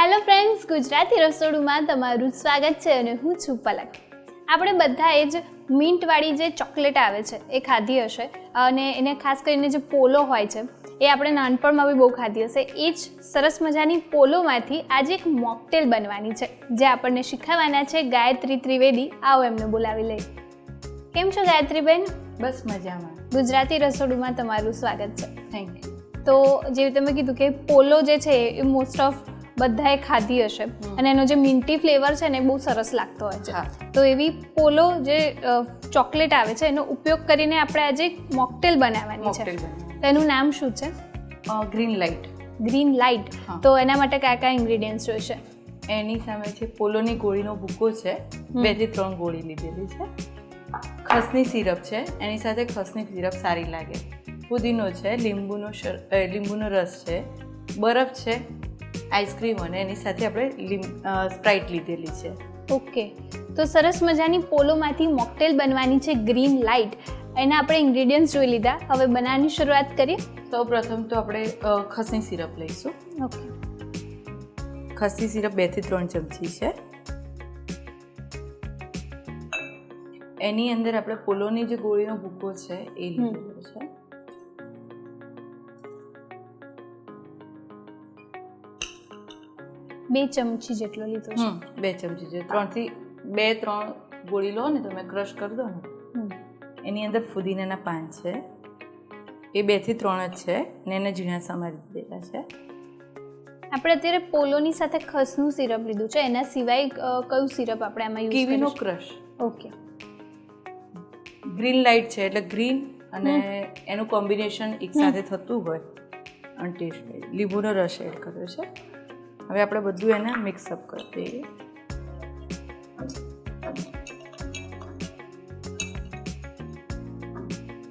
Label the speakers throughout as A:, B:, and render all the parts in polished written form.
A: Hello friends, Gujarati રસોડુમાં તમારું સ્વાગત છે અને હું છું પલક. આપણે બધાએ જ મિન્ટવાળી જે ચોકલેટ આવે છે એ ખાધી હશે અને એને ખાસ કરીને જે પોલો હોય છે એ આપણે નાનપણમાં બી બહુ ખાધી હશે. એ જ સરસ મજાની પોલોમાંથી આજે એક મોકટેલ બનવાની છે જે આપણને શીખવવાના છે ગાયત્રી ત્રિવેદી. આવો એમને બોલાવી લઈએ. કેમ છો ગાયત્રીબેન?
B: બસ મજામાં.
A: ગુજરાતી રસોડુમાં તમારું સ્વાગત છે.
B: Thank you.
A: તો જેવી તમે કીધું કે પોલો જે છે એ મોસ્ટ ઓફ બધાએ ખાધી હશે અને એનો જે મિન્ટી ફ્લેવર છે ને એ બહુ સરસ લાગતો હોય છે. તો એવી પોલો જે ચોકલેટ આવે છે એનો ઉપયોગ કરીને આપણે આજે મોકટેલ બનાવવાની છે. તો એનું નામ શું છે?
B: Green light.
A: Green light. તો એના માટે કયા કયા ઇન્ગ્રેડિયન્ટ્સ જોઈશે?
B: એની સામે છે પોલોની ગોળીનો ભૂકો છે, 2 થી 3 ગોળી લીધેલી છે. ખસની સિરપ છે, એની સાથે ખસની સિરપ સારી લાગે. પુદીનો છે, લીંબુનો રસ છે, બરફ છે, આઈસ્ક્રીમ અને એની સાથે આપણે સ્પ્રાઇટ લીધેલી છે.
A: ઓકે, તો સરસ મજાની પોલોમાંથી મોકટેલ બનવાની છે ગ્રીન લાઇટ. એના આપણે ઇન્ગ્રેડિયન્ટ્સ જોઈ લીધા. હવે બનાવવાની શરૂઆત કરીએ.
B: સૌ પ્રથમ તો આપણે ખસની સિરપ લઈશું.
A: ઓકે,
B: ખસની સિરપ 2 થી 3 ચમચી છે. એની અંદર આપણે પોલોની જે ગોળીનો ભૂકો છે એ લીધેલો છે.
A: બે ચમચી જેટલો લીધો છે.
B: 2 ચમચી છે. 2-3 ગોળી લો ને તમે ક્રશ કરી દો ને. એની અંદર ફુદીનાના પાન છે, એ 2 થી 3 જ છે ને એને ઝીણા સમારી દીધેલા છે.
A: આપણે અત્યારે પોલોની સાથે ખસનું સિરપ લીધું છે. એના સિવાય કયું સિરપ આપણે આમાં યુઝ
B: કીવીનો
A: કરીશું?
B: ક્રશ.
A: ઓકે.
B: ગ્રીન લાઇટ છે એટલે ગ્રીન અને એનું કોમ્બિનેશન એક સાથે થતું હોય અને ટેસ્ટ હોય. લીંબુનો રસ એડ કર્યો છે. હવે આપણે બધું એને મિક્સઅપ કરી દઈએ.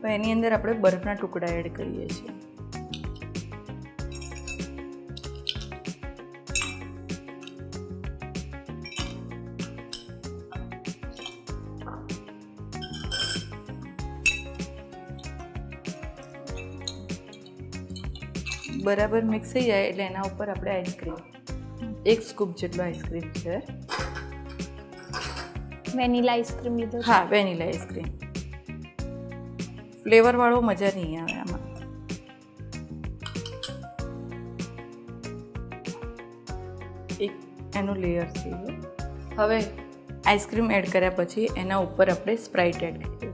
B: તો એની અંદર આપણે બરફના ટુકડા એડ કરીએ છીએ. બરાબર મિક્સ થઈ જાય એટલે એના ઉપર આપણે આઈસ્ક્રીમ, 1 સ્કૂપ જેટલો આઈસ્ક્રીમ છે.
A: વેનીલા આઈસ્ક્રીમ લીધો છે.
B: હા, વેનીલા આઈસ્ક્રીમ. ફ્લેવર વાળો મજા નહીં આવે આમાં. એક એનું લેયર છે. હવે આઈસ્ક્રીમ એડ કર્યા પછી એના ઉપર આપણે સ્પ્રાઇટ એડ કરીએ છીએ.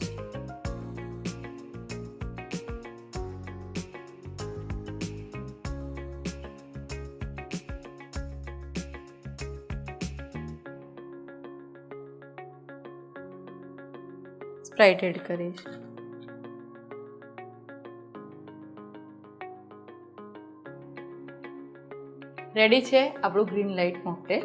B: સ્પ્રાઇટ એડ કરીશ. રેડી છે આપણું ગ્રીન લાઇટ મોકટેલ.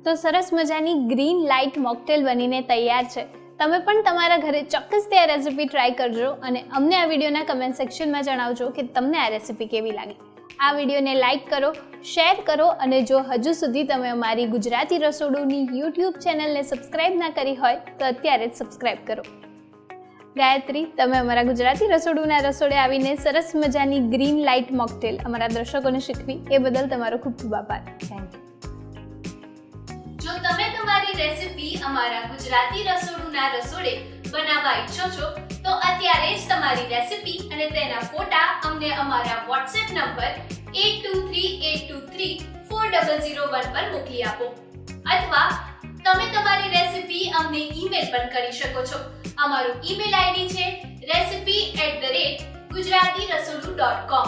A: તો સરસ મજાની ગ્રીન લાઇટ મોકટેલ બનીને તૈયાર છે. તમે પણ તમારા ઘરે ચોક્કસથી આ રેસીપી ટ્રાય કરજો અને અમને આ વિડીયોના કમેન્ટ સેક્શનમાં જણાવજો કે તમને આ રેસીપી કેવી લાગી. આ વિડીયોને લાઇક કરો, શેર કરો અને જો હજુ સુધી તમે અમારી ગુજરાતી રસોડુની યુટ્યુબ ચેનલને સબસ્ક્રાઇબ ના કરી હોય તો અત્યારે જ સબસ્ક્રાઇબ કરો. ગાયત્રી, તમે અમારા ગુજરાતી રસોડુના રસોડે આવીને સરસ મજાની ગ્રીન લાઇટ મોકટેલ અમારા દર્શકોને શીખવી એ બદલ તમારો ખૂબ ખૂબ આભાર.
B: Thank you.
A: જો તમે તમારી રેસીપી અમારા ગુજરાતી રસોડુના રસોડે બનાવવા ઈચ્છો છો તો અત્યારે જ તમારી રેસીપી અને તેના ફોટા અમને અમારા WhatsApp નંબર 8238234001 પર મોકલી આપો અથવા તમે તમારી રેસીપી અમને ઈમેલ પણ કરી શકો છો. અમારું ઈમેલ આઈડી છે recipe@gujaratirasodhu.com.